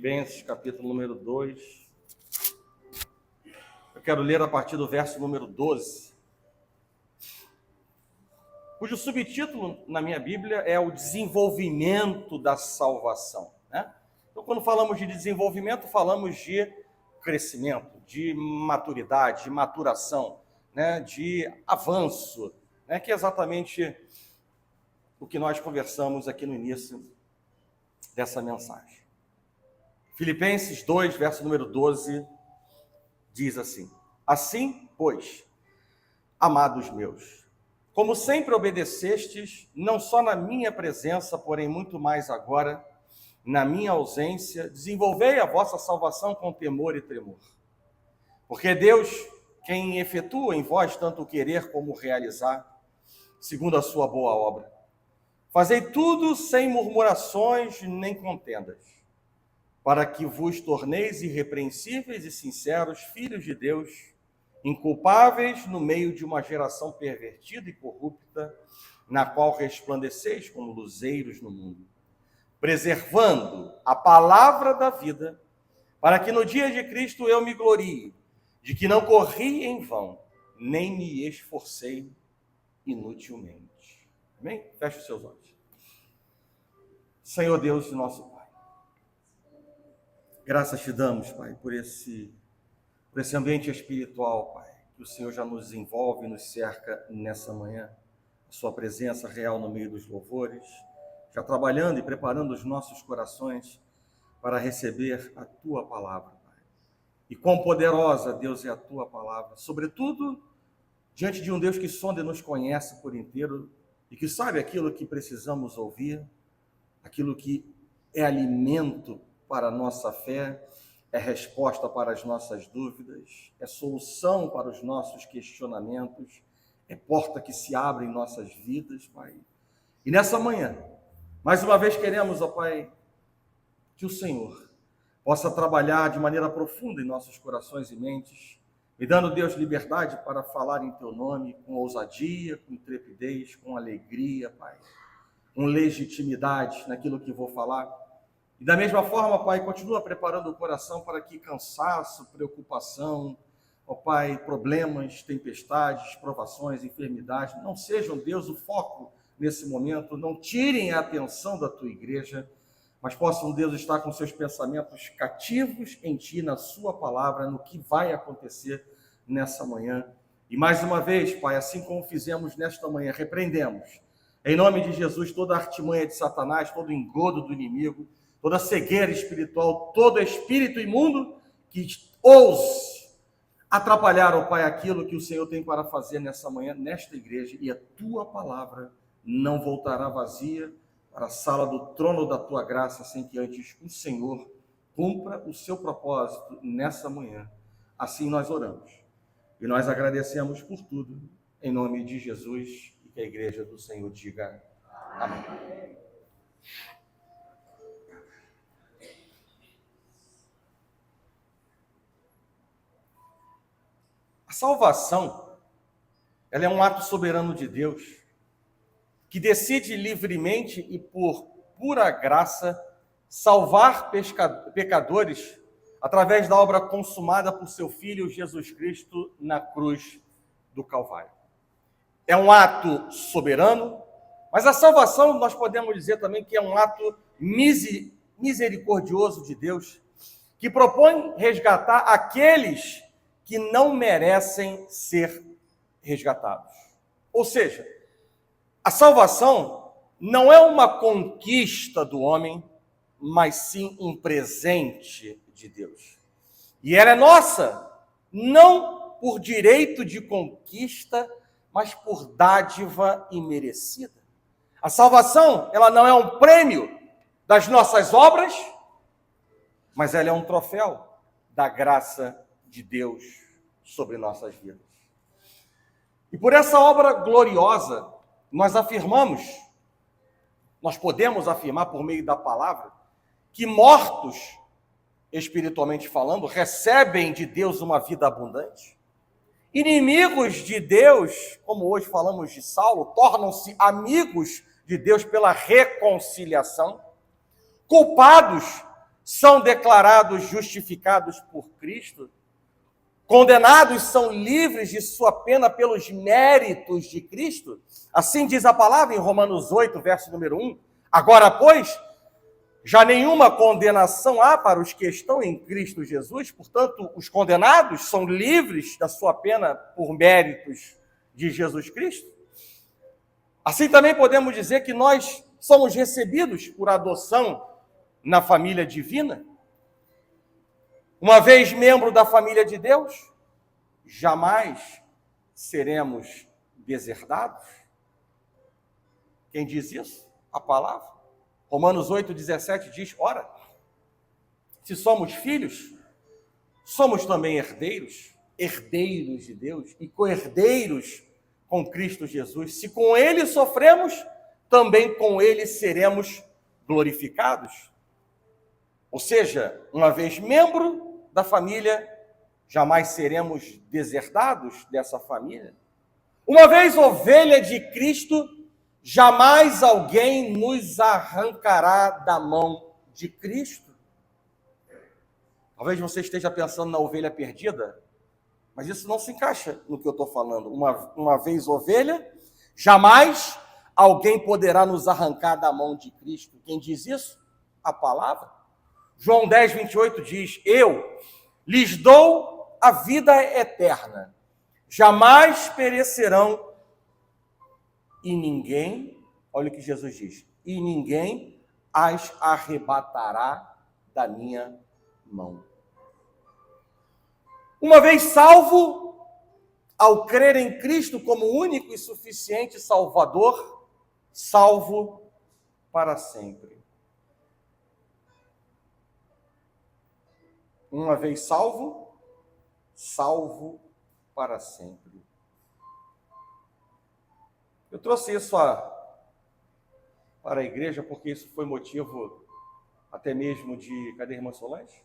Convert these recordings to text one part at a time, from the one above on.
Filipenses, capítulo número 2. Eu quero ler a partir do verso número 12, cujo subtítulo na minha Bíblia é o desenvolvimento da salvação, né? Então, quando falamos de desenvolvimento, falamos de crescimento, de maturidade, de maturação, né? De avanço, né? Que é exatamente o que nós conversamos aqui no início dessa mensagem. Filipenses 2, verso número 12, diz assim: Assim, pois, amados meus, como sempre obedecestes, não só na minha presença, porém muito mais agora, na minha ausência, desenvolvei a vossa salvação com temor e tremor. Porque é Deus quem efetua em vós tanto o querer como o realizar, segundo a sua boa obra. Fazei tudo sem murmurações nem contendas, para que vos torneis irrepreensíveis e sinceros, filhos de Deus, inculpáveis no meio de uma geração pervertida e corrupta, na qual resplandeceis como luzeiros no mundo, preservando a palavra da vida, para que no dia de Cristo eu me glorie, de que não corri em vão, nem me esforcei inutilmente. Amém? Feche os seus olhos. Senhor Deus e nosso Pai, graças te damos, Pai, por esse ambiente espiritual, Pai, que o Senhor já nos envolve e nos cerca nessa manhã. A sua presença real no meio dos louvores, já trabalhando e preparando os nossos corações para receber a Tua palavra, Pai. E quão poderosa, Deus, é a Tua palavra, sobretudo diante de um Deus que sonda e nos conhece por inteiro e que sabe aquilo que precisamos ouvir, aquilo que é alimento para a nossa fé, é resposta para as nossas dúvidas, é solução para os nossos questionamentos, é porta que se abre em nossas vidas, Pai. E nessa manhã, mais uma vez queremos, ó Pai, que o Senhor possa trabalhar de maneira profunda em nossos corações e mentes, me dando, Deus, liberdade para falar em Teu nome com ousadia, com intrepidez, com alegria, Pai, com legitimidade naquilo que vou falar. E da mesma forma, Pai, continua preparando o coração para que cansaço, preocupação, ó Pai, problemas, tempestades, provações, enfermidades, não sejam, Deus, o foco nesse momento, não tirem a atenção da Tua igreja, mas possam, Deus, estar com seus pensamentos cativos em Ti, na Sua palavra, no que vai acontecer nessa manhã. E mais uma vez, Pai, assim como fizemos nesta manhã, repreendemos, em nome de Jesus, toda a artimanha de Satanás, todo o engodo do inimigo, toda cegueira espiritual, todo espírito imundo que ouse atrapalhar, ó Pai, aquilo que o Senhor tem para fazer nessa manhã, nesta igreja, e a Tua palavra não voltará vazia para a sala do trono da Tua graça, sem que antes o Senhor cumpra o seu propósito nessa manhã. Assim nós oramos. E nós agradecemos por tudo, em nome de Jesus, e que a igreja do Senhor diga amém. A salvação, ela é um ato soberano de Deus, que decide livremente e por pura graça salvar pecadores através da obra consumada por seu Filho Jesus Cristo na cruz do Calvário. É um ato soberano, mas a salvação nós podemos dizer também que é um ato misericordioso de Deus, que propõe resgatar aqueles que não merecem ser resgatados. Ou seja, a salvação não é uma conquista do homem, mas sim um presente de Deus. E ela é nossa, não por direito de conquista, mas por dádiva imerecida. A salvação, ela não é um prêmio das nossas obras, mas ela é um troféu da graça de Deus sobre nossas vidas. E por essa obra gloriosa, nós podemos afirmar por meio da palavra, que mortos, espiritualmente falando, recebem de Deus uma vida abundante. Inimigos de Deus, como hoje falamos de Saulo, tornam-se amigos de Deus pela reconciliação. Culpados são declarados justificados por Cristo, condenados são livres de sua pena pelos méritos de Cristo. Assim diz a palavra em Romanos 8, verso número 1. Agora, pois, já nenhuma condenação há para os que estão em Cristo Jesus, portanto, os condenados são livres da sua pena por méritos de Jesus Cristo. Assim também podemos dizer que nós somos recebidos por adoção na família divina. Uma vez membro da família de Deus, jamais seremos deserdados. Quem diz isso? A palavra. Romanos 8,17 diz, ora, se somos filhos, somos também herdeiros, herdeiros de Deus e co-herdeiros com Cristo Jesus. Se com Ele sofremos, também com Ele seremos glorificados. Ou seja, uma vez membro da família, jamais seremos deserdados dessa família. Uma vez ovelha de Cristo, jamais alguém nos arrancará da mão de Cristo. Talvez você esteja pensando na ovelha perdida, mas isso não se encaixa no que eu estou falando. Uma vez ovelha, jamais alguém poderá nos arrancar da mão de Cristo. Quem diz isso? A palavra. João 10, 28 diz, eu lhes dou a vida eterna, jamais perecerão, e ninguém, olha o que Jesus diz, e ninguém as arrebatará da minha mão. Uma vez salvo, ao crer em Cristo como único e suficiente Salvador, salvo para sempre. Uma vez salvo, salvo para sempre. Eu trouxe isso para a igreja porque isso foi motivo até mesmo de... Cadê a irmã Solange?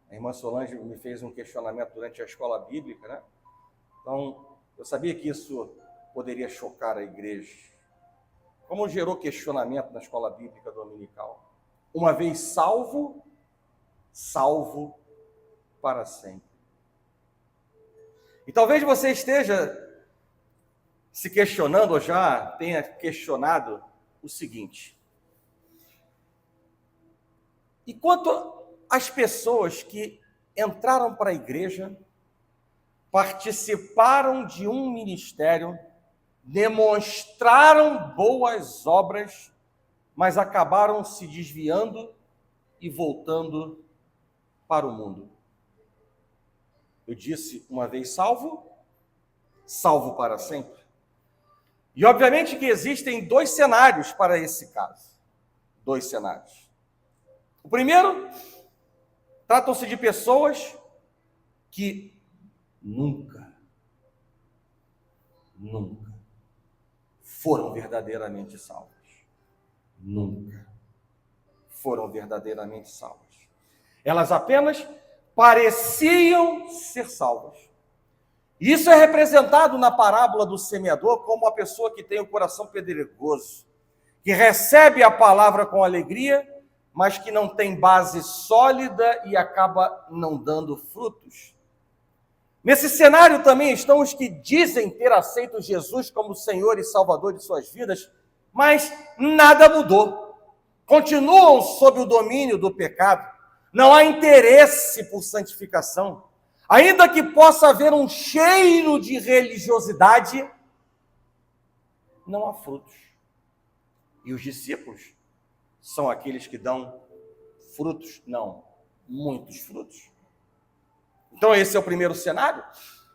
A irmã Solange me fez um questionamento durante a escola bíblica, né? Então, eu sabia que isso poderia chocar a igreja. Como gerou questionamento na escola bíblica dominical? Uma vez salvo, salvo para sempre. E talvez você esteja se questionando, ou já tenha questionado o seguinte: e quanto às pessoas que entraram para a igreja, participaram de um ministério, demonstraram boas obras, mas acabaram se desviando e voltando para o mundo? Eu disse, uma vez salvo, salvo para sempre. E obviamente que existem dois cenários para esse caso. Dois cenários. O primeiro, tratam-se de pessoas que nunca foram verdadeiramente salvas. Nunca foram verdadeiramente salvas. Elas apenas pareciam ser salvas. Isso é representado na parábola do semeador como a pessoa que tem o coração pedregoso, que recebe a palavra com alegria, mas que não tem base sólida e acaba não dando frutos. Nesse cenário também estão os que dizem ter aceito Jesus como Senhor e Salvador de suas vidas, mas nada mudou. Continuam sob o domínio do pecado. Não há interesse por santificação. Ainda que possa haver um cheiro de religiosidade, não há frutos. E os discípulos são aqueles que dão frutos, não, muitos frutos. Então esse é o primeiro cenário,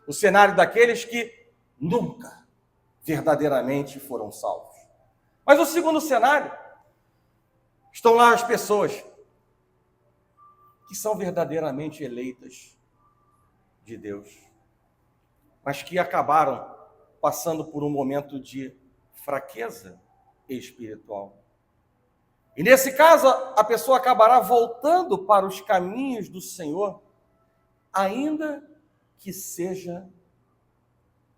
o cenário daqueles que nunca verdadeiramente foram salvos. Mas o segundo cenário, estão lá as pessoas que são verdadeiramente eleitas de Deus, mas que acabaram passando por um momento de fraqueza espiritual. E nesse caso, a pessoa acabará voltando para os caminhos do Senhor, ainda que seja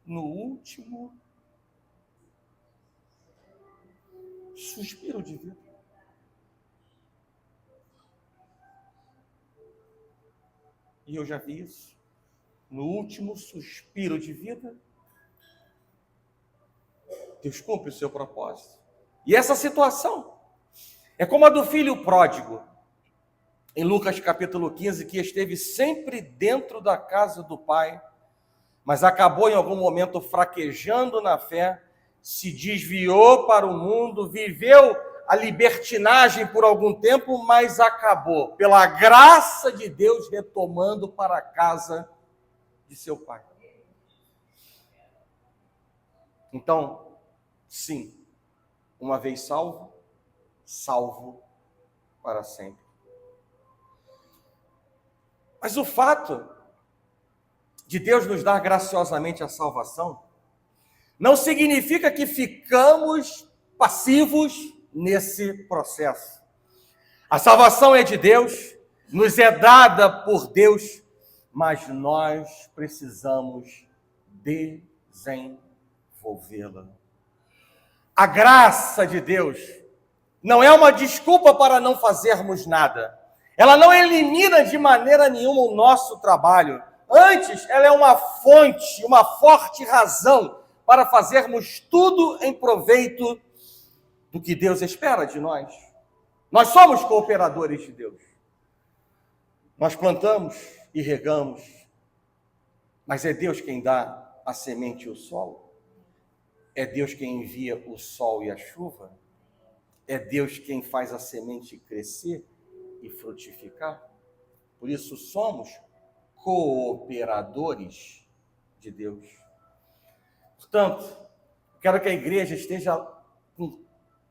no último suspiro de vida. E eu já vi isso. No último suspiro de vida, Deus cumpre o seu propósito. E essa situação é como a do filho pródigo, em Lucas capítulo 15, que esteve sempre dentro da casa do pai, mas acabou em algum momento fraquejando na fé, se desviou para o mundo, viveu a libertinagem por algum tempo, mas acabou, pela graça de Deus, retomando para a casa de seu pai. Então, sim, uma vez salvo, salvo para sempre. Mas o fato de Deus nos dar graciosamente a salvação não significa que ficamos passivos nesse processo. A salvação é de Deus, nos é dada por Deus, mas nós precisamos desenvolvê-la. A graça de Deus não é uma desculpa para não fazermos nada. Ela não elimina de maneira nenhuma o nosso trabalho. Antes, ela é uma fonte, uma forte razão para fazermos tudo em proveito do que Deus espera de nós. Nós somos cooperadores de Deus. Nós plantamos e regamos, mas é Deus quem dá a semente e o solo. É Deus quem envia o sol e a chuva. É Deus quem faz a semente crescer e frutificar. Por isso somos cooperadores de Deus. Portanto, quero que a igreja esteja com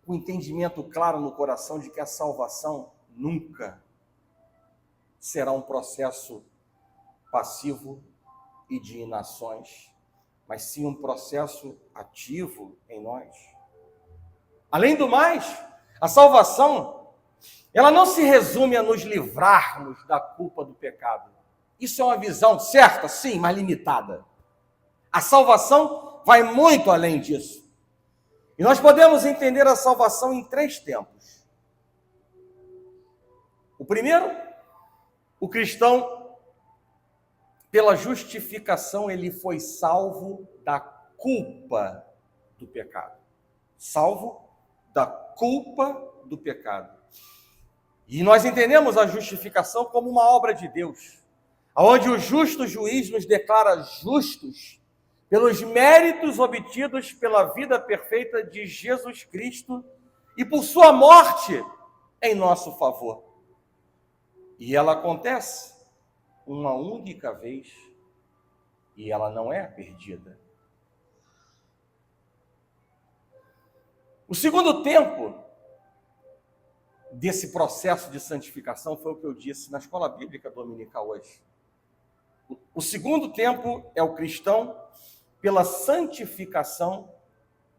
o entendimento claro no coração de que a salvação nunca será um processo passivo e de inações, mas sim um processo ativo em nós. Além do mais, a salvação, ela não se resume a nos livrarmos da culpa do pecado. Isso é uma visão certa, sim, mas limitada. A salvação vai muito além disso. E nós podemos entender a salvação em 3 tempos. O primeiro, o cristão, pela justificação, ele foi salvo da culpa do pecado. Salvo da culpa do pecado. E nós entendemos a justificação como uma obra de Deus, onde o justo juiz nos declara justos pelos méritos obtidos pela vida perfeita de Jesus Cristo e por sua morte em nosso favor. E ela acontece uma única vez e ela não é perdida. O segundo tempo desse processo de santificação foi o que eu disse na escola bíblica dominical hoje. O segundo tempo é o cristão, pela santificação,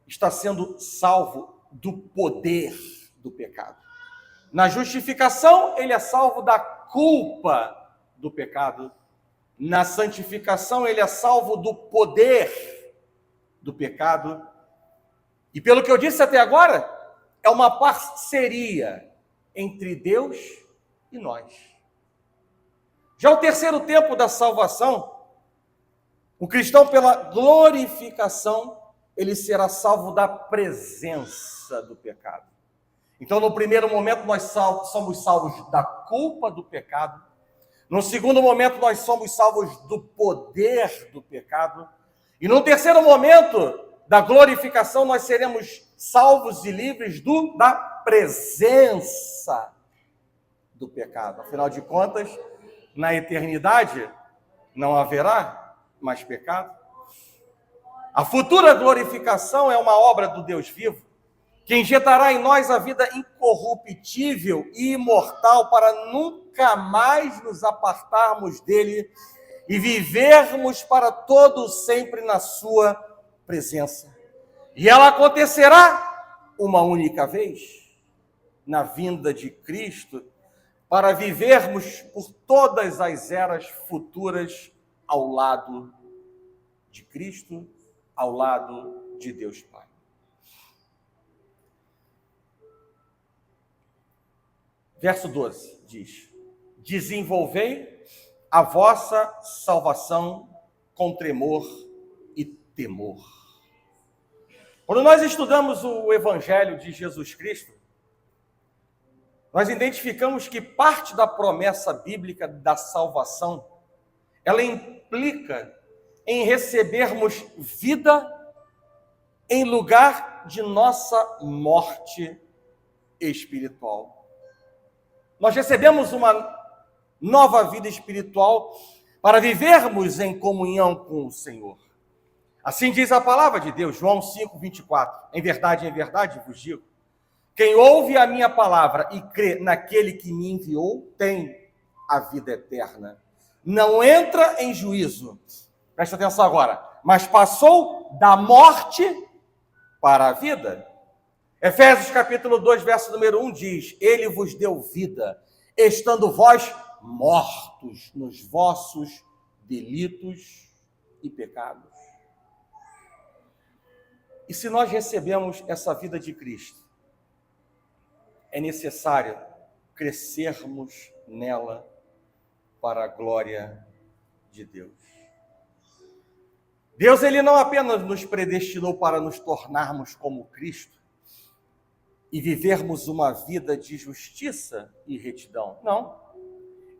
está sendo salvo do poder do pecado. Na justificação, ele é salvo da culpa do pecado. Na santificação, ele é salvo do poder do pecado. E pelo que eu disse até agora, é uma parceria entre Deus e nós. Já o terceiro tempo da salvação, o cristão, pela glorificação, ele será salvo da presença do pecado. Então, no primeiro momento, nós somos salvos da culpa do pecado. No segundo momento, nós somos salvos do poder do pecado. E no terceiro momento da glorificação, nós seremos salvos e livres da presença do pecado. Afinal de contas, na eternidade, não haverá mais pecado. A futura glorificação é uma obra do Deus vivo, que injetará em nós a vida incorruptível e imortal para nunca mais nos apartarmos dele e vivermos para todo sempre na sua presença. E ela acontecerá uma única vez, na vinda de Cristo, para vivermos por todas as eras futuras ao lado de Cristo, ao lado de Deus Pai. Verso 12 diz: desenvolvei a vossa salvação com tremor e temor. Quando nós estudamos o Evangelho de Jesus Cristo, nós identificamos que parte da promessa bíblica da salvação, ela implica em recebermos vida em lugar de nossa morte espiritual. Nós recebemos uma nova vida espiritual para vivermos em comunhão com o Senhor. Assim diz a palavra de Deus, João 5:24. Em verdade vos digo, quem ouve a minha palavra e crê naquele que me enviou, tem a vida eterna. Não entra em juízo, presta atenção agora, mas passou da morte para a vida. Efésios capítulo 2, verso número 1 diz, ele vos deu vida, estando vós mortos nos vossos delitos e pecados. E se nós recebemos essa vida de Cristo, é necessário crescermos nela para a glória de Deus. Deus, ele não apenas nos predestinou para nos tornarmos como Cristo e vivermos uma vida de justiça e retidão. Não.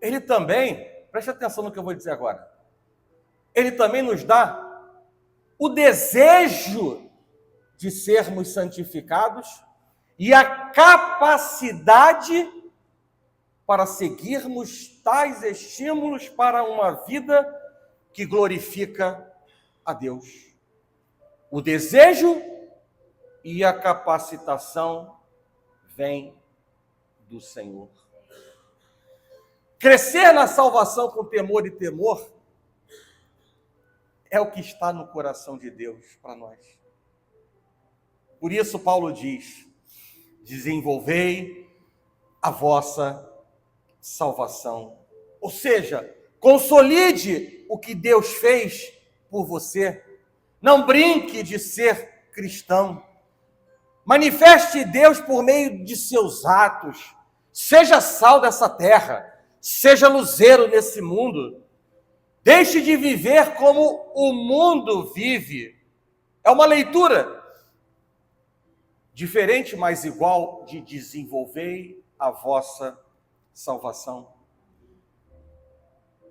Ele também, preste atenção no que eu vou dizer agora, ele também nos dá o desejo de sermos santificados e a capacidade para seguirmos tais estímulos para uma vida que glorifica a Deus. O desejo e a capacitação vêm do Senhor. Crescer na salvação com temor e temor é o que está no coração de Deus para nós. Por isso Paulo diz, desenvolvei a vossa salvação. Ou seja, consolide o que Deus fez por você. Não brinque de ser cristão. Manifeste Deus por meio de seus atos. Seja sal dessa terra. Seja luzeiro nesse mundo. Deixe de viver como o mundo vive. É uma leitura diferente, mas igual, de desenvolvei a vossa salvação.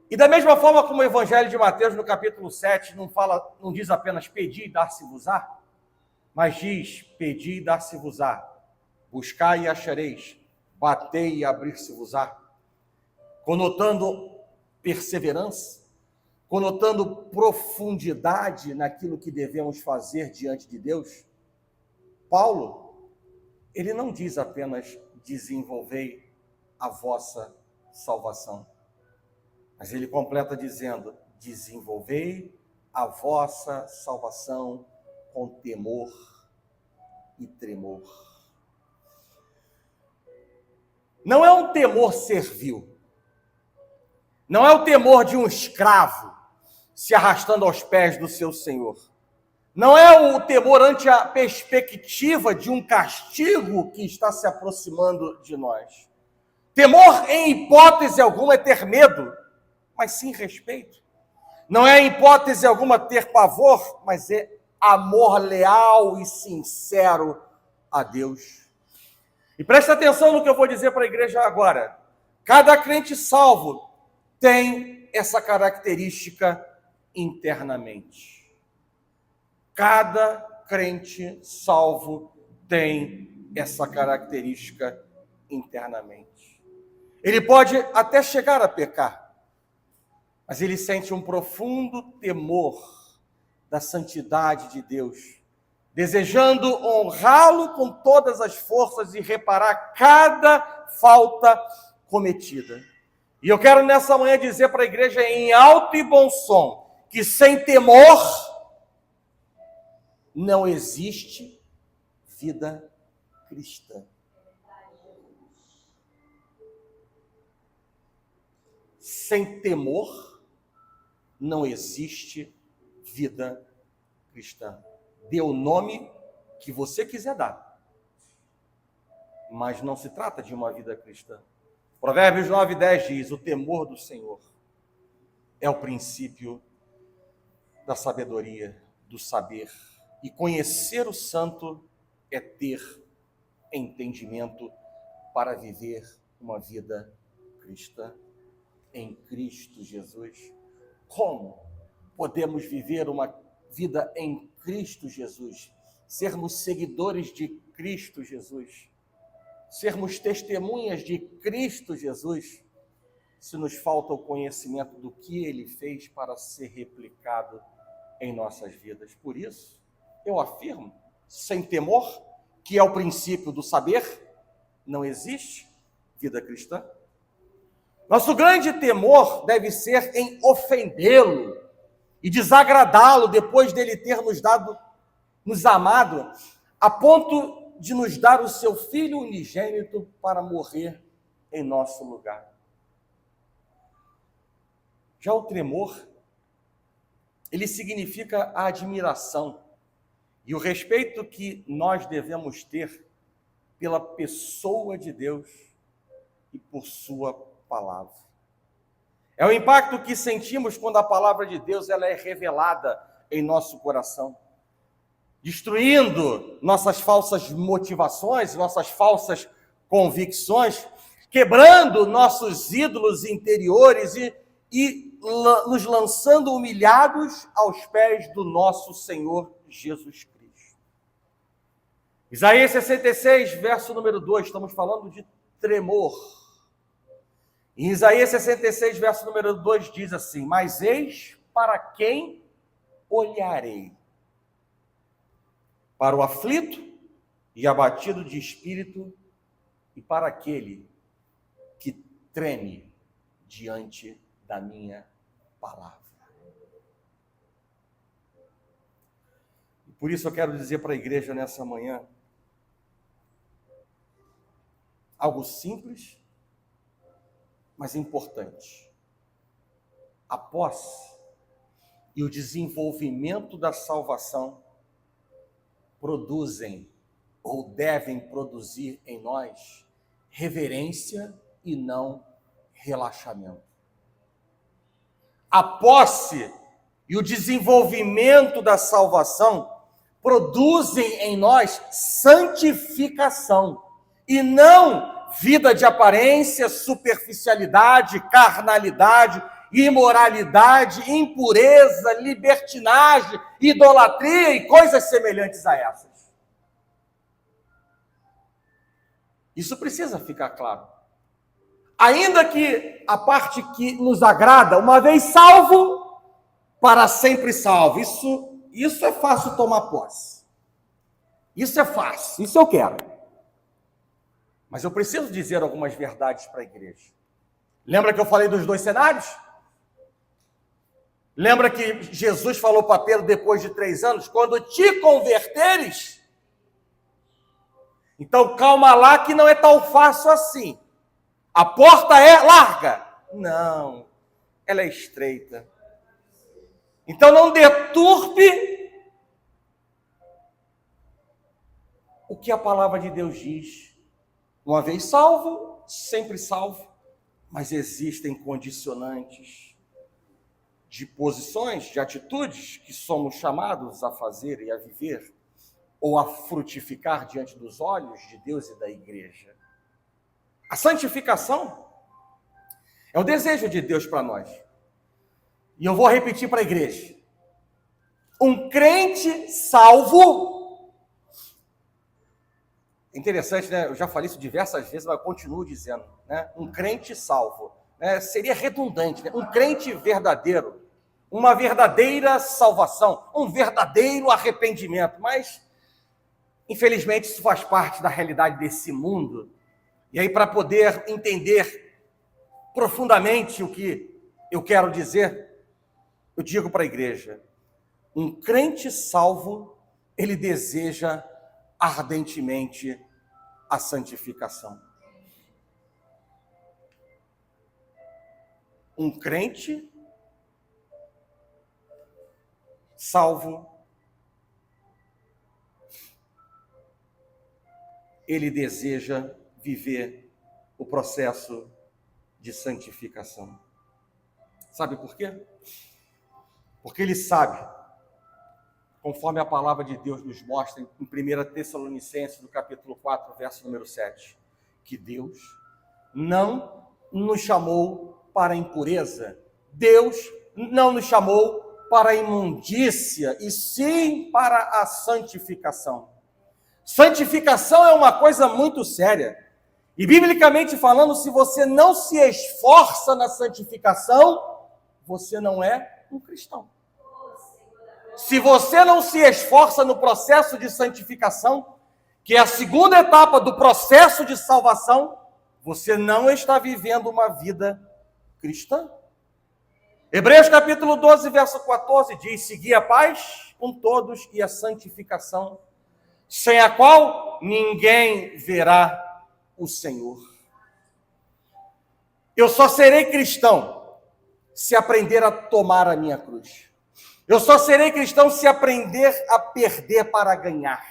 E da mesma forma como o Evangelho de Mateus, no capítulo 7, não diz apenas pedi e dar-se-vos-á, mas diz pedi e dar-se-vos-á, buscai e achareis, batei e abrir-se-vos-á, conotando perseverança, conotando profundidade naquilo que devemos fazer diante de Deus. Paulo, ele não diz apenas desenvolvei a vossa salvação, mas ele completa dizendo, desenvolvei a vossa salvação com temor e tremor. Não é um temor servil, não é o temor de um escravo se arrastando aos pés do seu senhor. Não é o temor ante a perspectiva de um castigo que está se aproximando de nós. Temor, em hipótese alguma, é ter medo, mas sim respeito. Não é, em hipótese alguma, ter pavor, mas é amor leal e sincero a Deus. E presta atenção no que eu vou dizer para a igreja agora. Cada crente salvo tem essa característica internamente. Cada crente salvo tem essa característica internamente. Ele pode até chegar a pecar, mas ele sente um profundo temor da santidade de Deus, desejando honrá-lo com todas as forças e reparar cada falta cometida. E eu quero nessa manhã dizer para a igreja em alto e bom som, que sem temor não existe vida cristã. Sem temor não existe vida cristã. Dê o nome que você quiser dar, mas não se trata de uma vida cristã. Provérbios 9:10 diz, o temor do Senhor é o princípio da sabedoria, do saber. E conhecer o santo é ter entendimento para viver uma vida cristã em Cristo Jesus. Como podemos viver uma vida em Cristo Jesus? Sermos seguidores de Cristo Jesus, sermos testemunhas de Cristo Jesus, se nos falta o conhecimento do que Ele fez para ser replicado em nossas vidas. Por isso, eu afirmo, sem temor, que é o princípio do saber, não existe vida cristã. Nosso grande temor deve ser em ofendê-lo e desagradá-lo depois dele ter nos amado, a ponto de nos dar o seu Filho unigênito para morrer em nosso lugar. Já o tremor, ele significa a admiração e o respeito que nós devemos ter pela pessoa de Deus e por sua palavra. É o impacto que sentimos quando a palavra de Deus ela é revelada em nosso coração, destruindo nossas falsas motivações, nossas falsas convicções, quebrando nossos ídolos interiores e nos lançando humilhados aos pés do nosso Senhor Jesus Cristo. Isaías 66, verso número 2, estamos falando de tremor. Em Isaías 66, verso número 2 diz assim: mas eis para quem olharei, para o aflito e abatido de espírito e para aquele que treme diante da minha palavra. E por isso eu quero dizer para a igreja nessa manhã algo simples, mas importante. A posse e o desenvolvimento da salvação produzem ou devem produzir em nós reverência e não relaxamento. A posse e o desenvolvimento da salvação produzem em nós santificação e não vida de aparência, superficialidade, carnalidade, imoralidade, impureza, libertinagem, idolatria e coisas semelhantes a essas. Isso precisa ficar claro. Ainda que a parte que nos agrada, uma vez salvo, para sempre salvo. Isso é fácil tomar posse. Isso é fácil, isso eu quero. Mas eu preciso dizer algumas verdades para a igreja. Lembra que eu falei dos dois cenários? Lembra que Jesus falou para Pedro depois de 3 anos? Quando te converteres, então calma lá que não é tão fácil assim. A porta é larga? Não, ela é estreita. Então não deturpe o que a palavra de Deus diz. Uma vez salvo, sempre salvo. Mas existem condicionantes de posições, de atitudes que somos chamados a fazer e a viver, ou a frutificar diante dos olhos de Deus e da igreja. A santificação é o desejo de Deus para nós. E eu vou repetir para a igreja. Um crente salvo... Interessante, né? Eu já falei isso diversas vezes, mas eu continuo dizendo, né? Um crente salvo, né? Seria redundante, né? Um crente verdadeiro, uma verdadeira salvação, um verdadeiro arrependimento, mas infelizmente isso faz parte da realidade desse mundo. E aí, para poder entender profundamente o que eu quero dizer, eu digo para a igreja: um crente salvo, ele deseja ardentemente a santificação. Um crente salvo, ele deseja viver o processo de santificação. Sabe por quê? Porque ele sabe, conforme a palavra de Deus nos mostra em 1 Tessalonicenses, no capítulo 4, verso número 7, que Deus não nos chamou para a impureza, Deus não nos chamou para a imundícia, e sim para a santificação. Santificação é uma coisa muito séria. E biblicamente falando, se você não se esforça na santificação, você não é um cristão. Se você não se esforça no processo de santificação, que é a segunda etapa do processo de salvação, você não está vivendo uma vida cristã. Hebreus capítulo 12, verso 14 diz: segui a paz com todos e a santificação, sem a qual ninguém verá o Senhor. Eu só serei cristão se aprender a tomar a minha cruz. Eu só serei cristão se aprender a perder para ganhar,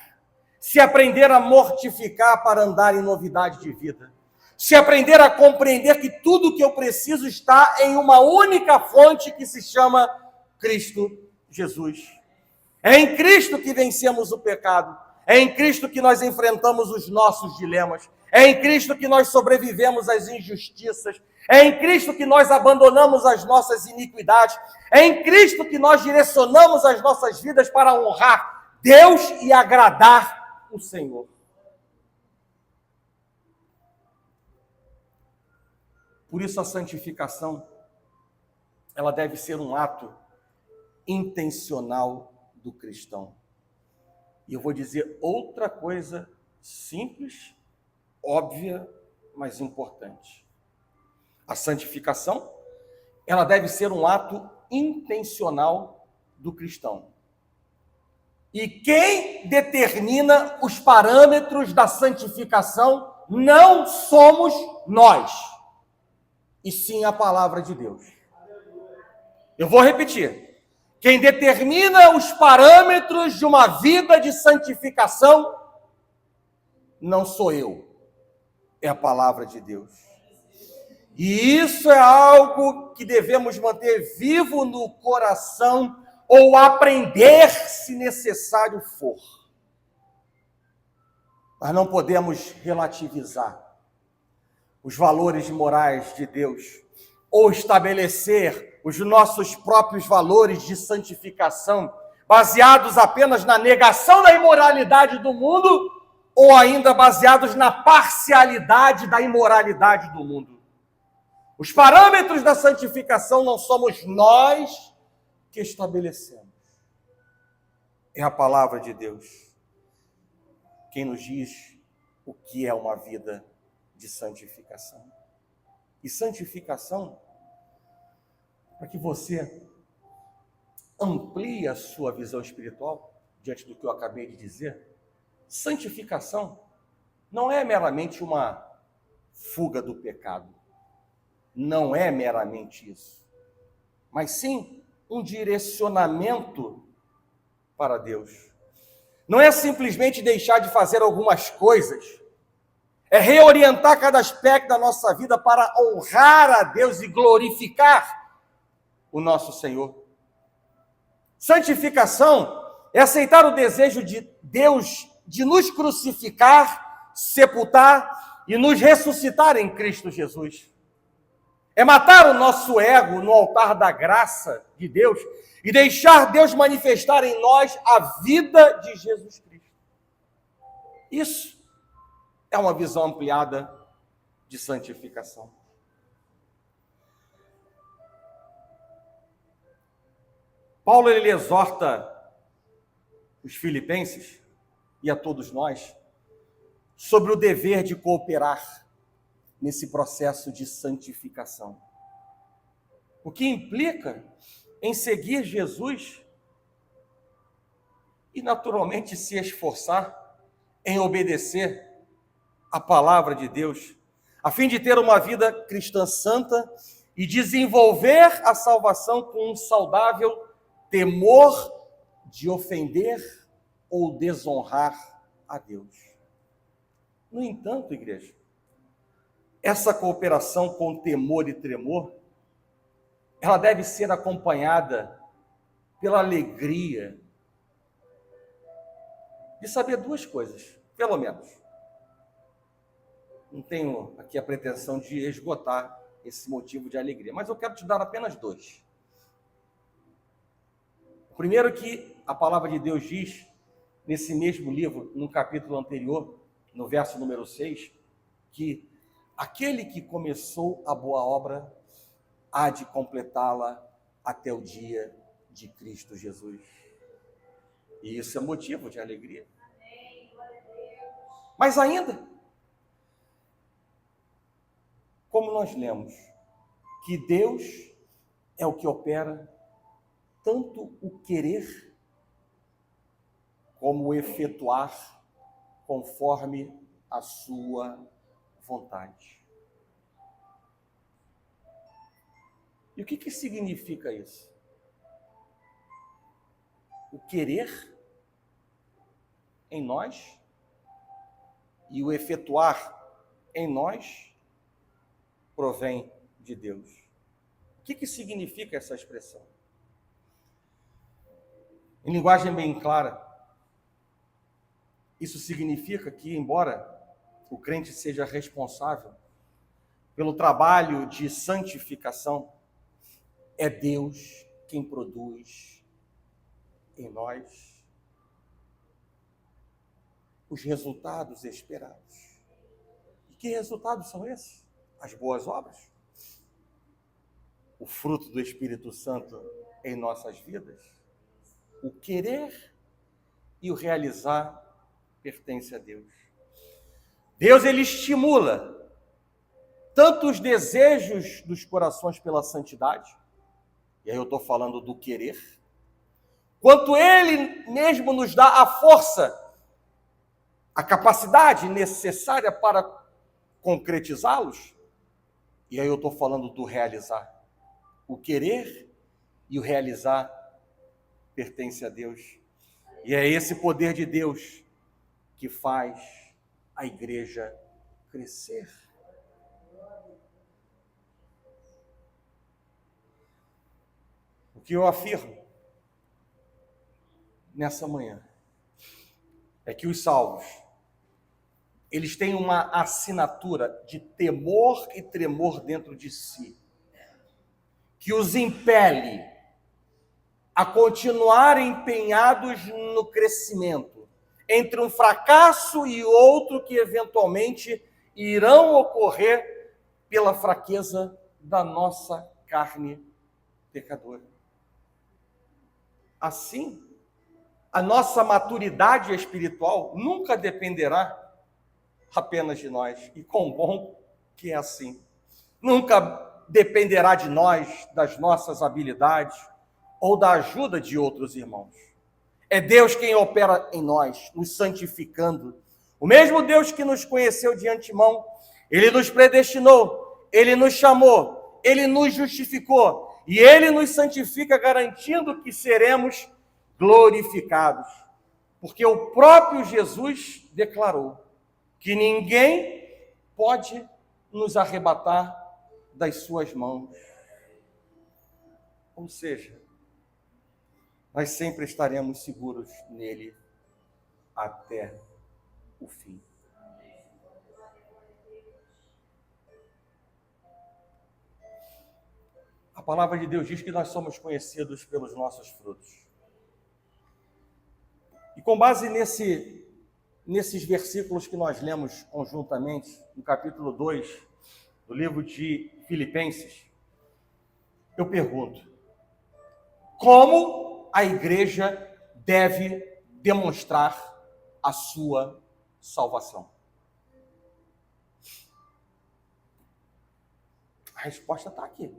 se aprender a mortificar para andar em novidade de vida, se aprender a compreender que tudo o que eu preciso está em uma única fonte que se chama Cristo Jesus. É em Cristo que vencemos o pecado, é em Cristo que nós enfrentamos os nossos dilemas, é em Cristo que nós sobrevivemos às injustiças, é em Cristo que nós abandonamos as nossas iniquidades, é em Cristo que nós direcionamos as nossas vidas para honrar Deus e agradar o Senhor. Por isso a santificação, ela deve ser um ato intencional do cristão. E eu vou dizer outra coisa simples, óbvia, mas importante. A santificação, ela deve ser um ato intencional do cristão. E quem determina os parâmetros da santificação não somos nós, e sim a palavra de Deus. Eu vou repetir. Quem determina os parâmetros de uma vida de santificação não sou eu, é a palavra de Deus. E isso é algo que devemos manter vivo no coração ou aprender se necessário for. Mas não podemos relativizar os valores morais de Deus ou estabelecer os nossos próprios valores de santificação baseados apenas na negação da imoralidade do mundo ou ainda baseados na parcialidade da imoralidade do mundo. Os parâmetros da santificação não somos nós que estabelecemos. É a palavra de Deus quem nos diz o que é uma vida de santificação. E santificação, para que você amplie a sua visão espiritual, diante do que eu acabei de dizer, santificação não é meramente uma fuga do pecado. Não é meramente isso, mas sim um direcionamento para Deus. Não é simplesmente deixar de fazer algumas coisas, é reorientar cada aspecto da nossa vida para honrar a Deus e glorificar o nosso Senhor. Santificação é aceitar o desejo de Deus de nos crucificar, sepultar e nos ressuscitar em Cristo Jesus. É matar o nosso ego no altar da graça de Deus e deixar Deus manifestar em nós a vida de Jesus Cristo. Isso é uma visão ampliada de santificação. Paulo ele exorta os filipenses e a todos nós sobre o dever de cooperar nesse processo de santificação. O que implica em seguir Jesus e, naturalmente, se esforçar em obedecer a palavra de Deus, a fim de ter uma vida cristã santa e desenvolver a salvação com um saudável temor de ofender ou desonrar a Deus. No entanto, igreja, essa cooperação com temor e tremor, ela deve ser acompanhada pela alegria de saber duas coisas, pelo menos. Não tenho aqui a pretensão de esgotar esse motivo de alegria, mas eu quero te dar apenas dois. O primeiro que a palavra de Deus diz, nesse mesmo livro, no capítulo anterior, no verso número 6, que aquele que começou a boa obra há de completá-la até o dia de Cristo Jesus. E isso é motivo de alegria. Mas ainda, como nós lemos, que Deus é o que opera tanto o querer como o efetuar conforme a sua vontade. E o que significa isso? O querer em nós e o efetuar em nós provém de Deus. O que significa essa expressão? Em linguagem bem clara, isso significa que, embora o crente seja responsável pelo trabalho de santificação, é Deus quem produz em nós os resultados esperados. E que resultados são esses? As boas obras. O fruto do Espírito Santo em nossas vidas. O querer e o realizar pertence a Deus. Deus, ele estimula tanto os desejos dos corações pela santidade, e aí eu estou falando do querer, quanto ele mesmo nos dá a força, a capacidade necessária para concretizá-los, e aí eu estou falando do realizar. O querer e o realizar pertence a Deus. E é esse poder de Deus que faz a igreja crescer. O que eu afirmo nessa manhã é que os salvos, eles têm uma assinatura de temor e tremor dentro de si, que os impele a continuar empenhados no crescimento, entre um fracasso e outro que eventualmente irão ocorrer pela fraqueza da nossa carne pecadora. Assim, a nossa maturidade espiritual nunca dependerá apenas de nós, e quão bom que é assim. Nunca dependerá de nós, das nossas habilidades ou da ajuda de outros irmãos. É Deus quem opera em nós, nos santificando. O mesmo Deus que nos conheceu de antemão, ele nos predestinou, ele nos chamou, ele nos justificou e ele nos santifica, garantindo que seremos glorificados. Porque o próprio Jesus declarou que ninguém pode nos arrebatar das suas mãos. Ou seja, nós sempre estaremos seguros nele até o fim. A palavra de Deus diz que nós somos conhecidos pelos nossos frutos. E com base nesses versículos que nós lemos conjuntamente, no capítulo 2 do livro de Filipenses, eu pergunto: como a igreja deve demonstrar a sua salvação? A resposta está aqui.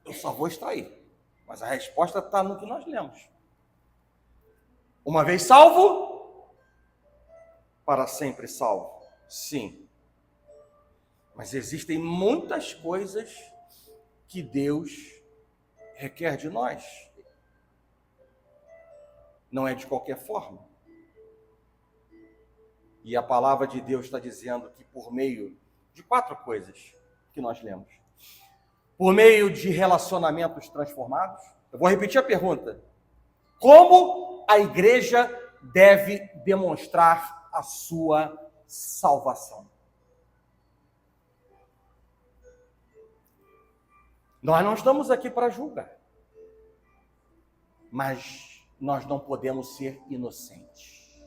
Eu só vou extrair, mas a resposta está no que nós lemos. Uma vez salvo, para sempre salvo. Sim. Mas existem muitas coisas que Deus requer de nós. Não é de qualquer forma. E a palavra de Deus está dizendo que por meio de 4 coisas que nós lemos, Por meio de relacionamentos transformados? Eu vou repetir a pergunta. Como a igreja deve demonstrar a sua salvação? Nós não estamos aqui para julgar, mas nós não podemos ser inocentes.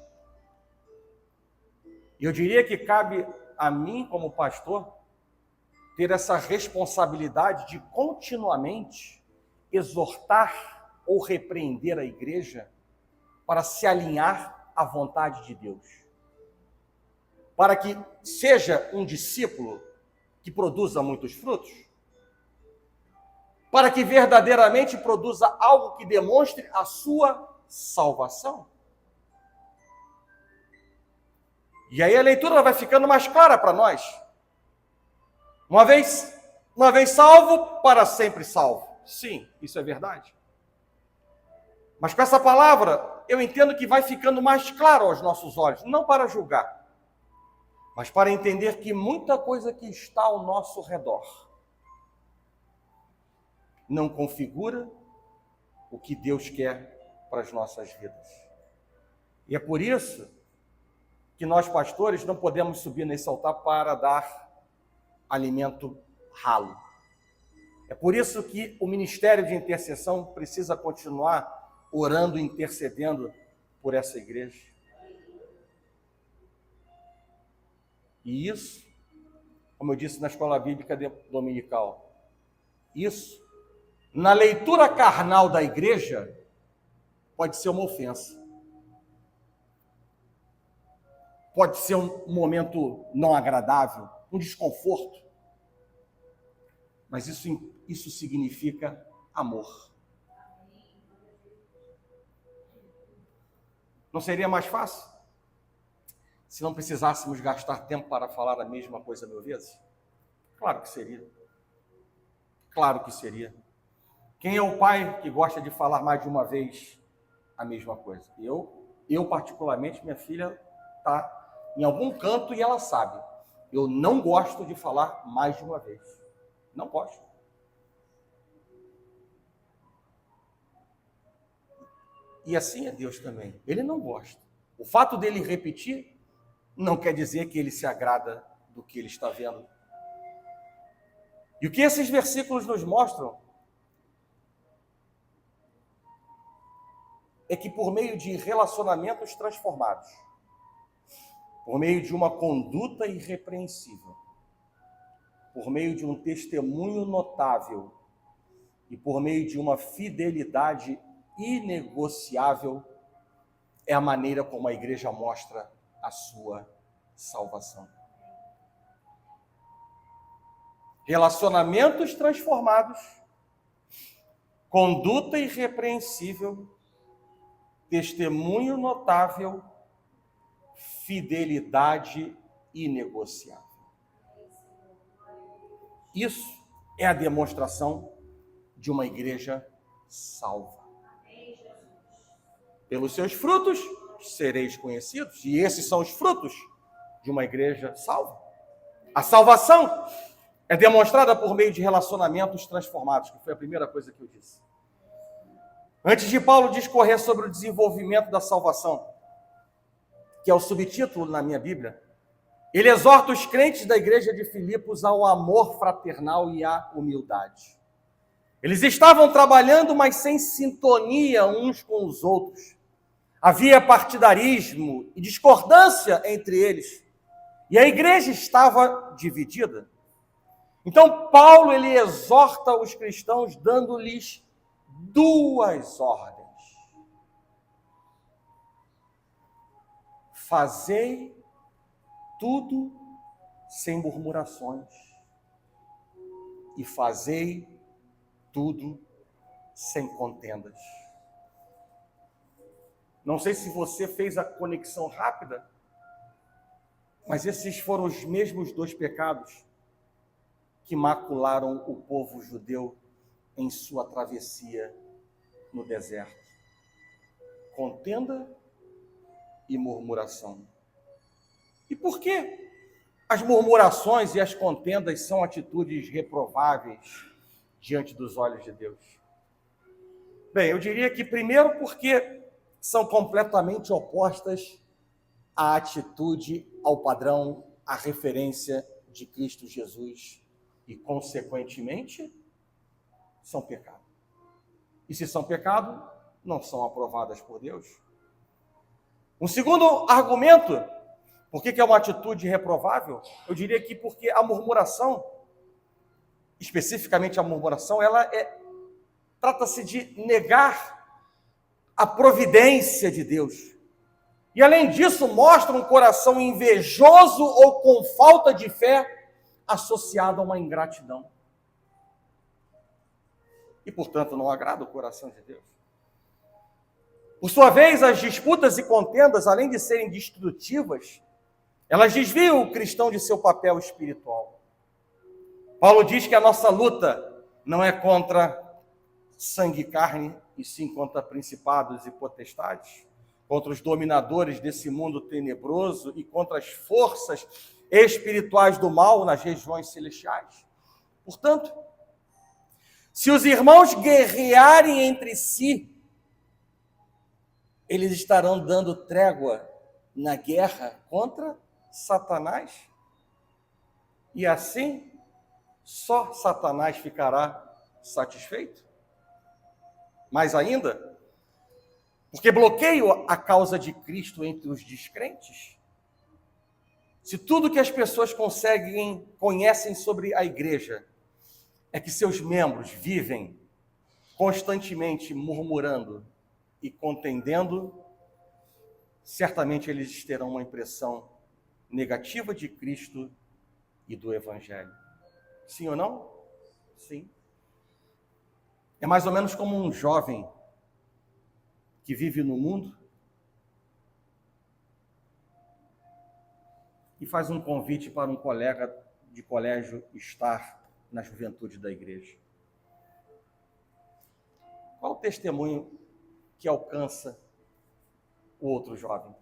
Eu diria que cabe a mim, como pastor, ter essa responsabilidade de continuamente exortar ou repreender a igreja para se alinhar à vontade de Deus. Para que seja um discípulo que produza muitos frutos, para que verdadeiramente produza algo que demonstre a sua salvação. E aí a leitura vai ficando mais clara para nós. Uma vez salvo, para sempre salvo. Sim, isso é verdade. Mas com essa palavra, eu entendo que vai ficando mais claro aos nossos olhos, não para julgar, mas para entender que muita coisa que está ao nosso redor não configura o que Deus quer para as nossas vidas. E é por isso que nós, pastores, não podemos subir nesse altar para dar alimento ralo. É por isso que o ministério de intercessão precisa continuar orando e intercedendo por essa igreja. E isso, como eu disse na escola bíblica dominical, isso, na leitura carnal da igreja, pode ser uma ofensa. Pode ser um momento não agradável, um desconforto. Mas isso significa amor. Não seria mais fácil se não precisássemos gastar tempo para falar a mesma coisa 1000 vezes? Claro que seria. Claro que seria. Quem é o pai que gosta de falar mais de uma vez a mesma coisa? Eu particularmente, minha filha está em algum canto e ela sabe. Eu não gosto de falar mais de uma vez. Não gosto. E assim é Deus também. Ele não gosta. O fato dele repetir não quer dizer que ele se agrada do que ele está vendo. E o que esses versículos nos mostram é que por meio de relacionamentos transformados, por meio de uma conduta irrepreensível, por meio de um testemunho notável e por meio de uma fidelidade inegociável, é a maneira como a igreja mostra a sua salvação. Relacionamentos transformados, conduta irrepreensível, testemunho notável, fidelidade inegociável. Isso é a demonstração de uma igreja salva. Pelos seus frutos sereis conhecidos, e esses são os frutos de uma igreja salva. A salvação é demonstrada por meio de relacionamentos transformados, que foi a primeira coisa que eu disse. Antes de Paulo discorrer sobre o desenvolvimento da salvação, que é o subtítulo na minha Bíblia, ele exorta os crentes da igreja de Filipos ao amor fraternal e à humildade. Eles estavam trabalhando, mas sem sintonia uns com os outros. Havia partidarismo e discordância entre eles. E a igreja estava dividida. Então, Paulo, ele exorta os cristãos dando-lhes 2 ordens. Fazei tudo sem murmurações e fazei tudo sem contendas. Não sei se você fez a conexão rápida, mas esses foram os mesmos 2 pecados que macularam o povo judeu em sua travessia no deserto. Contenda e murmuração. E por que as murmurações e as contendas são atitudes reprováveis diante dos olhos de Deus? Bem, eu diria que primeiro porque são completamente opostas à atitude, ao padrão, à referência de Cristo Jesus e, consequentemente, são pecado. E se são pecado, não são aprovadas por Deus. Um segundo argumento, por que é uma atitude reprovável? Eu diria que porque a murmuração, especificamente a murmuração, trata-se de negar a providência de Deus. E além disso, mostra um coração invejoso ou com falta de fé associado a uma ingratidão. E, portanto, não agrada o coração de Deus. Por sua vez, as disputas e contendas, além de serem destrutivas, elas desviam o cristão de seu papel espiritual. Paulo diz que a nossa luta não é contra sangue e carne, e sim contra principados e potestades, contra os dominadores desse mundo tenebroso e contra as forças espirituais do mal nas regiões celestiais. Portanto, se os irmãos guerrearem entre si, eles estarão dando trégua na guerra contra Satanás. E assim, só Satanás ficará satisfeito. Mais ainda, porque bloqueio a causa de Cristo entre os descrentes. Se tudo que as pessoas conhecem sobre a igreja é que seus membros vivem constantemente murmurando e contendendo, certamente eles terão uma impressão negativa de Cristo e do Evangelho. Sim ou não? Sim. É mais ou menos como um jovem que vive no mundo e faz um convite para um colega de colégio estar na juventude da igreja. Qual o testemunho que alcança o outro jovem?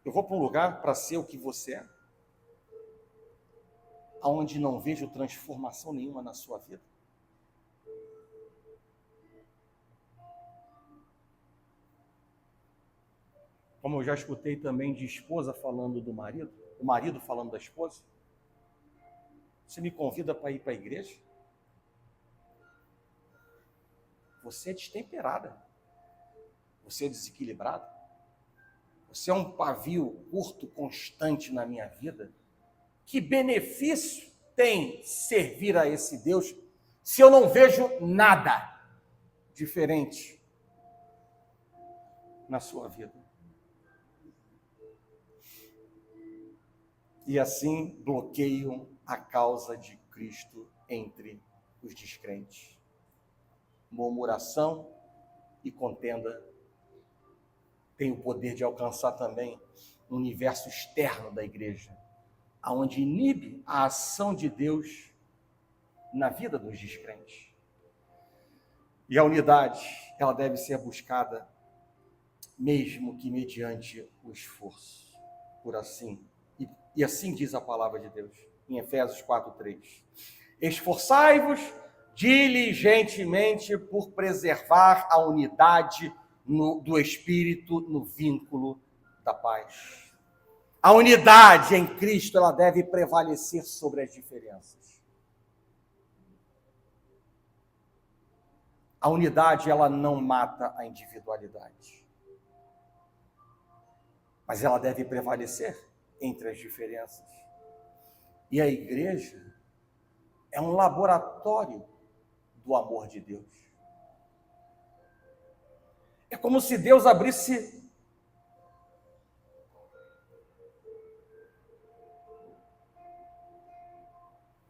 Eu vou para um lugar para ser o que você é, aonde não vejo transformação nenhuma na sua vida. Como eu já escutei também de esposa falando do marido, o marido falando da esposa. Você me convida para ir para a igreja? Você é destemperada. Você é desequilibrada. Você é um pavio curto, constante na minha vida. Que benefício tem servir a esse Deus se eu não vejo nada diferente na sua vida? E assim bloqueiam a causa de Cristo entre os descrentes. Murmuração e contenda têm o poder de alcançar também o universo externo da igreja, aonde inibe a ação de Deus na vida dos descrentes. E a unidade, ela deve ser buscada, mesmo que mediante o esforço, por assim. E assim diz a palavra de Deus, em Efésios 4:3. Esforçai-vos diligentemente por preservar a unidade do Espírito no vínculo da paz. A unidade em Cristo, ela deve prevalecer sobre as diferenças. A unidade, ela não mata a individualidade, mas ela deve prevalecer entre as diferenças. E a igreja é um laboratório do amor de Deus. É como se Deus abrisse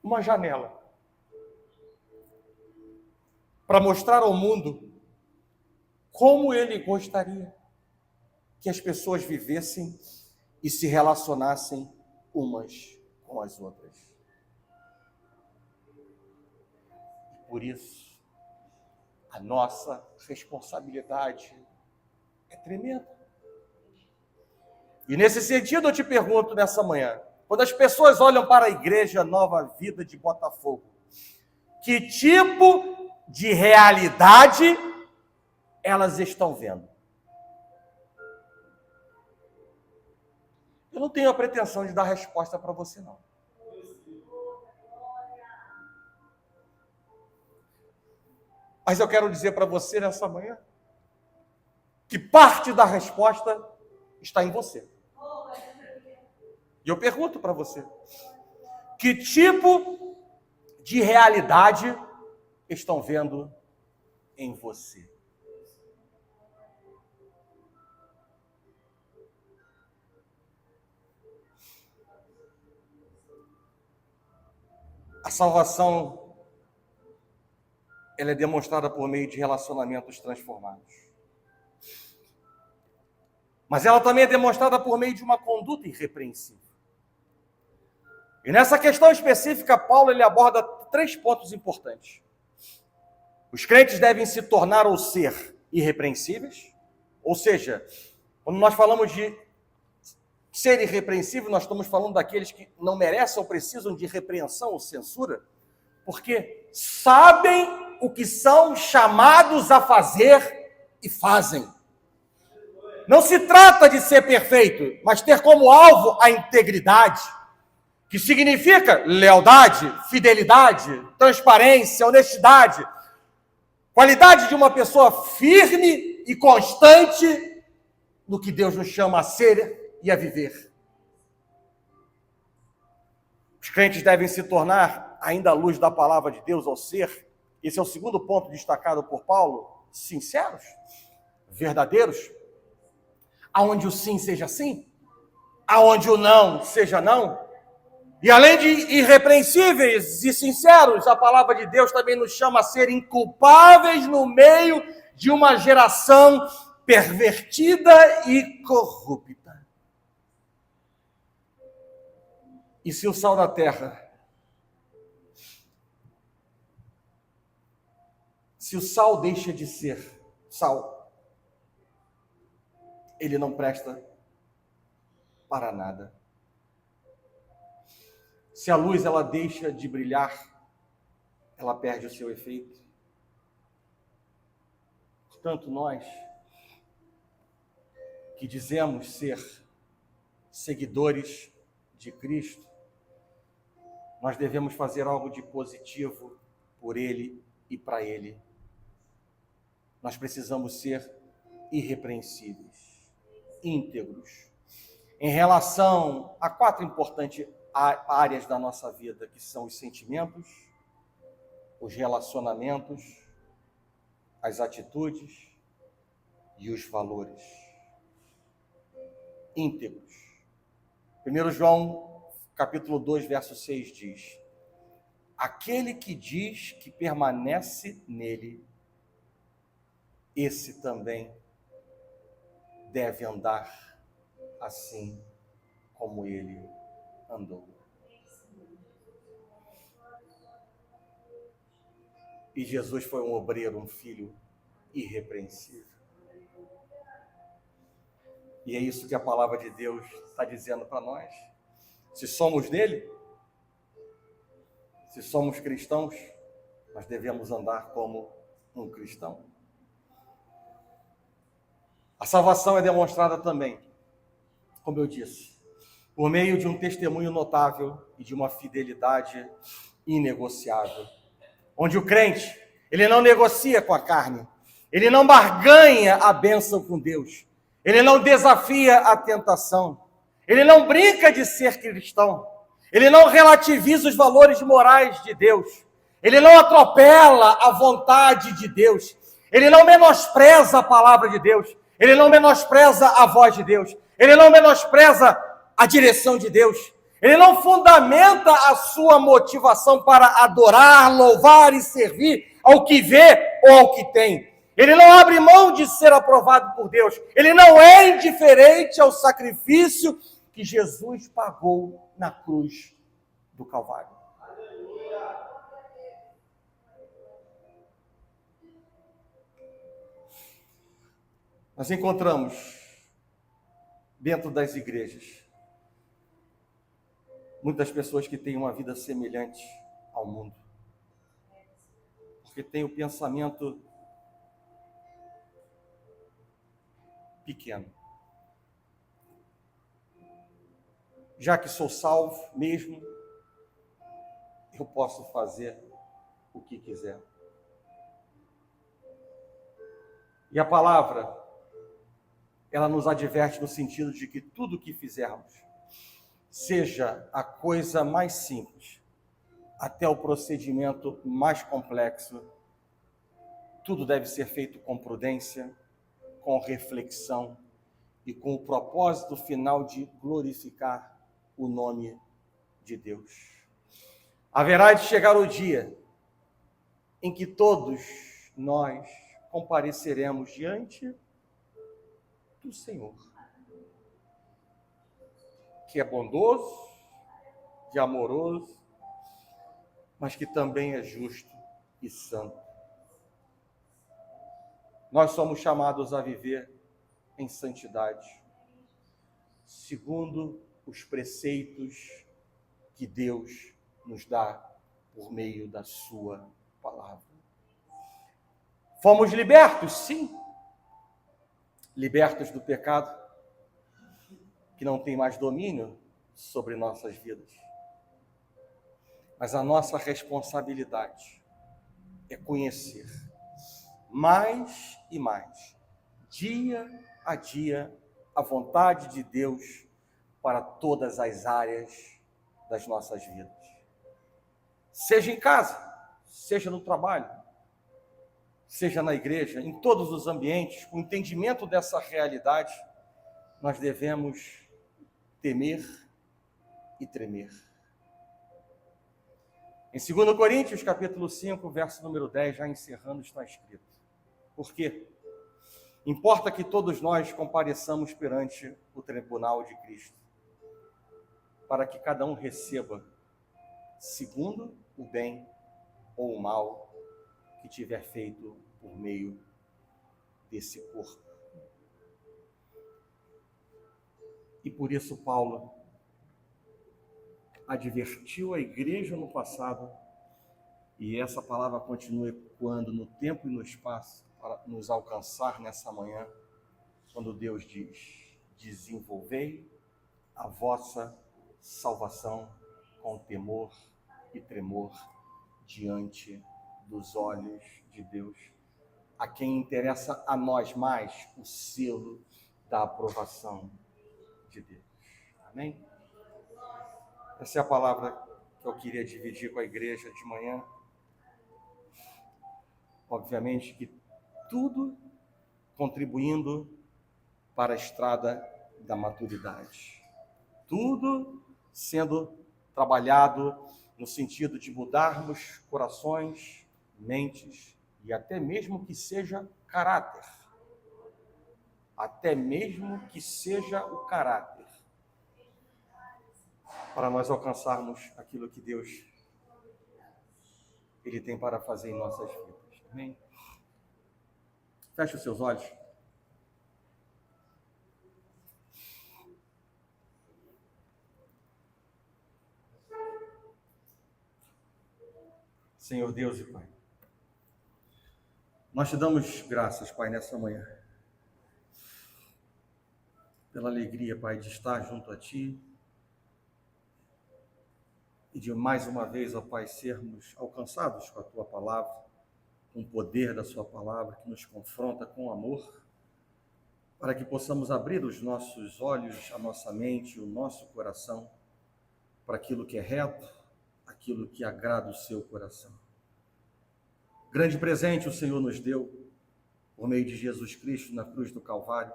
uma janela para mostrar ao mundo como ele gostaria que as pessoas vivessem e se relacionassem umas com as outras. Por isso, a nossa responsabilidade é tremenda. E nesse sentido eu te pergunto nessa manhã, Quando as pessoas olham para a Igreja Nova Vida de Botafogo, que tipo de realidade elas estão vendo? Eu não tenho a pretensão de dar resposta para você, não. Mas eu quero dizer para você nessa manhã que parte da resposta está em você. E eu pergunto para você, que tipo de realidade estão vendo em você? A salvação, ela é demonstrada por meio de relacionamentos transformados. Mas ela também é demonstrada por meio de uma conduta irrepreensível. E nessa questão específica, Paulo ele aborda 3 pontos importantes. Os crentes devem se tornar ou ser irrepreensíveis, ou seja, quando nós falamos de ser irrepreensível, nós estamos falando daqueles que não merecem ou precisam de repreensão ou censura, porque sabem o que são chamados a fazer e fazem. Não se trata de ser perfeito, mas ter como alvo a integridade, que significa lealdade, fidelidade, transparência, honestidade, qualidade de uma pessoa firme e constante no que Deus nos chama a ser e a viver. Os crentes devem se tornar, ainda à luz da palavra de Deus, ao ser, esse é o segundo ponto destacado por Paulo, sinceros, verdadeiros, aonde o sim seja sim, aonde o não seja não. E além de irrepreensíveis e sinceros, a palavra de Deus também nos chama a ser inculpáveis no meio de uma geração pervertida e corrupta. E se o sal da terra, se o sal deixa de ser sal, ele não presta para nada. Se a luz ela deixa de brilhar, ela perde o seu efeito. Portanto, nós que dizemos ser seguidores de Cristo, nós devemos fazer algo de positivo por Ele e para Ele. Nós precisamos ser irrepreensíveis, íntegros, em relação a 4 importantes áreas da nossa vida, que são os sentimentos, os relacionamentos, as atitudes e os valores. Íntegros. 1 João, capítulo 2, verso 6 diz: aquele que diz que permanece nele, esse também deve andar assim como ele andou. E Jesus foi um obreiro, um filho irrepreensível. E é isso que a palavra de Deus está dizendo para nós. Se somos dele, se somos cristãos, nós devemos andar como um cristão. A salvação é demonstrada também, como eu disse, por meio de um testemunho notável e de uma fidelidade inegociável, onde o crente, ele não negocia com a carne, ele não barganha a bênção com Deus, ele não desafia a tentação, ele não brinca de ser cristão, ele não relativiza os valores morais de Deus, ele não atropela a vontade de Deus, ele não menospreza a palavra de Deus, ele não menospreza a voz de Deus, ele não menospreza a direção de Deus, ele não fundamenta a sua motivação para adorar, louvar e servir ao que vê ou ao que tem. Ele não abre mão de ser aprovado por Deus. Ele não é indiferente ao sacrifício que Jesus pagou na cruz do Calvário. Nós encontramos dentro das igrejas muitas pessoas que têm uma vida semelhante ao mundo, porque têm o pensamento pequeno. Já que sou salvo mesmo, eu posso fazer o que quiser. E a palavra, ela nos adverte no sentido de que tudo o que fizermos, seja a coisa mais simples, até o procedimento mais complexo, tudo deve ser feito com prudência, com reflexão e com o propósito final de glorificar o nome de Deus. Haverá de chegar o dia em que todos nós compareceremos diante do Senhor, que é bondoso, que é amoroso, mas que também é justo e santo. Nós somos chamados a viver em santidade, segundo os preceitos que Deus nos dá por meio da sua palavra. Fomos libertos, sim, libertos do pecado, que não tem mais domínio sobre nossas vidas. Mas a nossa responsabilidade é conhecer mais e mais, dia a dia, a vontade de Deus para todas as áreas das nossas vidas. Seja em casa, seja no trabalho, seja na igreja, em todos os ambientes, com o entendimento dessa realidade, nós devemos temer e tremer. Em 2 Coríntios, capítulo 5, verso número 10, já encerrando, está escrito: por quê? Importa que todos nós compareçamos perante o tribunal de Cristo, para que cada um receba segundo o bem ou o mal que tiver feito por meio desse corpo. E por isso Paulo advertiu a igreja no passado, e essa palavra continua ecoando no tempo e no espaço para nos alcançar nessa manhã, quando Deus diz: desenvolvei a vossa salvação com temor e tremor diante dos olhos de Deus, a quem interessa a nós mais o selo da aprovação de Deus. Amém? Essa é a palavra que eu queria dividir com a igreja de manhã. Obviamente que tudo contribuindo para a estrada da maturidade. Tudo sendo trabalhado no sentido de mudarmos corações, mentes e até mesmo que seja caráter. Até mesmo que seja o caráter. Para nós alcançarmos aquilo que Deus Ele tem para fazer em nossas vidas. Amém? Feche os seus olhos. Senhor Deus e Pai, nós te damos graças, Pai, nessa manhã, pela alegria, Pai, de estar junto a Ti e de mais uma vez, ó Pai, sermos alcançados com a Tua palavra, com o poder da Sua palavra que nos confronta com amor, para que possamos abrir os nossos olhos, a nossa mente, o nosso coração para aquilo que é reto, aquilo que agrada o Seu coração. Grande presente o Senhor nos deu por meio de Jesus Cristo na cruz do Calvário,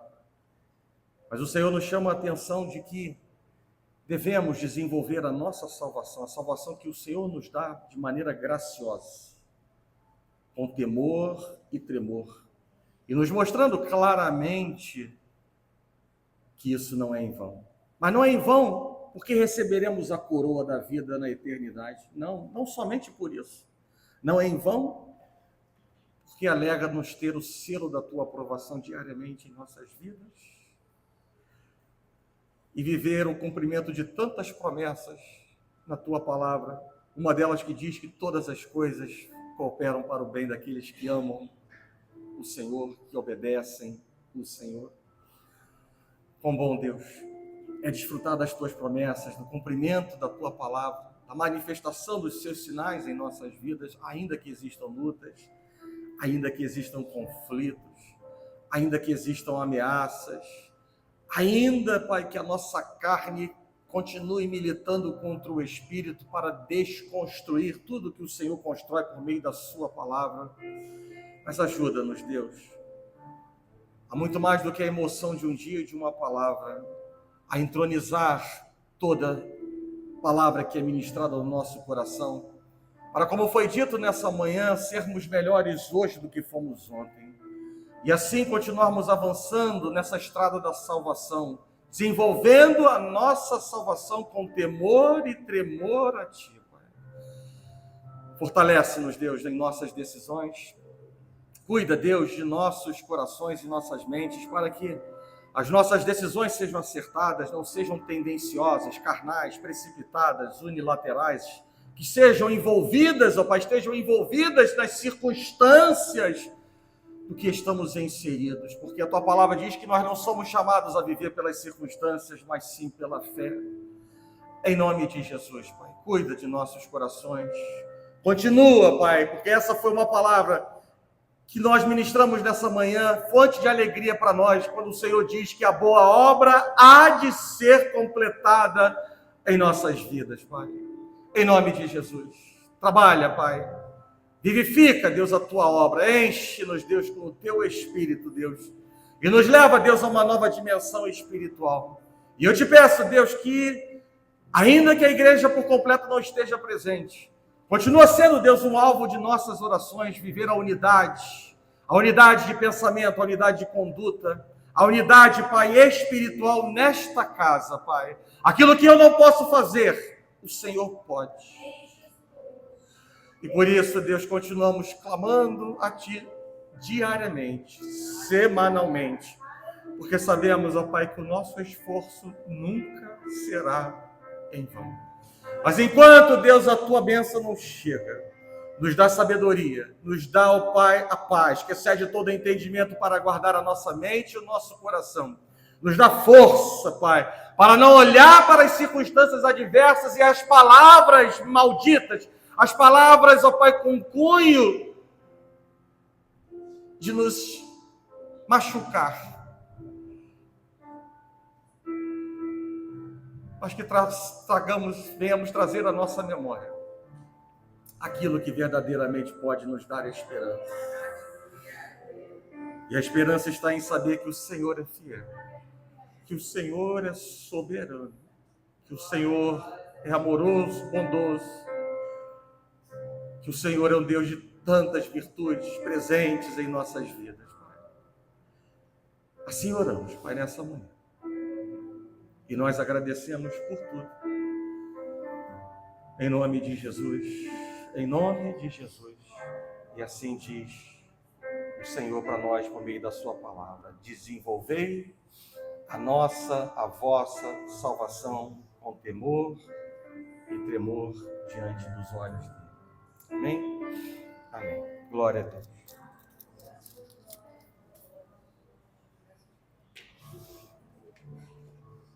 mas o Senhor nos chama a atenção de que devemos desenvolver a nossa salvação, a salvação que o Senhor nos dá de maneira graciosa, com temor e tremor, e nos mostrando claramente que isso não é em vão. Mas não é em vão porque receberemos a coroa da vida na eternidade. Não, não somente por isso. Não é em vão porque alega-nos ter o selo da Tua aprovação diariamente em nossas vidas e viver o cumprimento de tantas promessas na tua palavra, uma delas que diz que todas as coisas cooperam para o bem daqueles que amam o Senhor, que obedecem o Senhor. Quão bom, Deus, é desfrutar das tuas promessas, do cumprimento da tua palavra, da manifestação dos seus sinais em nossas vidas, ainda que existam lutas, ainda que existam conflitos, ainda que existam ameaças, ainda, Pai, que a nossa carne continue militando contra o Espírito para desconstruir tudo que o Senhor constrói por meio da sua palavra. Mas ajuda-nos, Deus, há muito mais do que a emoção de um dia e de uma palavra, a entronizar toda palavra que é ministrada ao nosso coração, para, como foi dito nessa manhã, sermos melhores hoje do que fomos ontem, e assim continuarmos avançando nessa estrada da salvação, desenvolvendo a nossa salvação com temor e tremor a Ti, Pai. Fortalece-nos, Deus, em nossas decisões. Cuida, Deus, de nossos corações e nossas mentes, para que as nossas decisões sejam acertadas, não sejam tendenciosas, carnais, precipitadas, unilaterais, que sejam envolvidas, ó Pai, estejam envolvidas nas circunstâncias do que estamos inseridos, porque a Tua palavra diz que nós não somos chamados a viver pelas circunstâncias, mas sim pela fé. Em nome de Jesus, Pai, cuida de nossos corações. Continua, Pai, porque essa foi uma palavra que nós ministramos nessa manhã, fonte de alegria para nós, quando o Senhor diz que a boa obra há de ser completada em nossas vidas, Pai. Em nome de Jesus. Trabalha, Pai. Vivifica, Deus, a Tua obra. Enche-nos, Deus, com o Teu Espírito, Deus. E nos leva, Deus, a uma nova dimensão espiritual. E eu te peço, Deus, que, ainda que a igreja por completo não esteja presente, continua sendo, Deus, um alvo de nossas orações, viver a unidade de pensamento, a unidade de conduta, a unidade, Pai, espiritual nesta casa, Pai. Aquilo que eu não posso fazer, o Senhor pode. E por isso, Deus, continuamos clamando a Ti diariamente, semanalmente, porque sabemos, ó Pai, que o nosso esforço nunca será em vão. Mas enquanto, Deus, a Tua bênção não chega, nos dá sabedoria, nos dá, ó Pai, a paz, que excede todo entendimento para guardar a nossa mente e o nosso coração. Nos dá força, Pai, para não olhar para as circunstâncias adversas e as palavras malditas, as palavras, ó Pai, com cunho de nos machucar. Mas que venhamos trazer à nossa memória aquilo que verdadeiramente pode nos dar esperança. E a esperança está em saber que o Senhor é fiel, que o Senhor é soberano, que o Senhor é amoroso, bondoso, que o Senhor é um Deus de tantas virtudes presentes em nossas vidas, Pai. Assim oramos, Pai, nessa manhã. E nós agradecemos por tudo. Em nome de Jesus. Em nome de Jesus. E assim diz o Senhor para nós por meio da sua palavra. Desenvolvei a vossa salvação com temor e tremor diante dos olhos dele. Amém? Amém. Glória a Deus.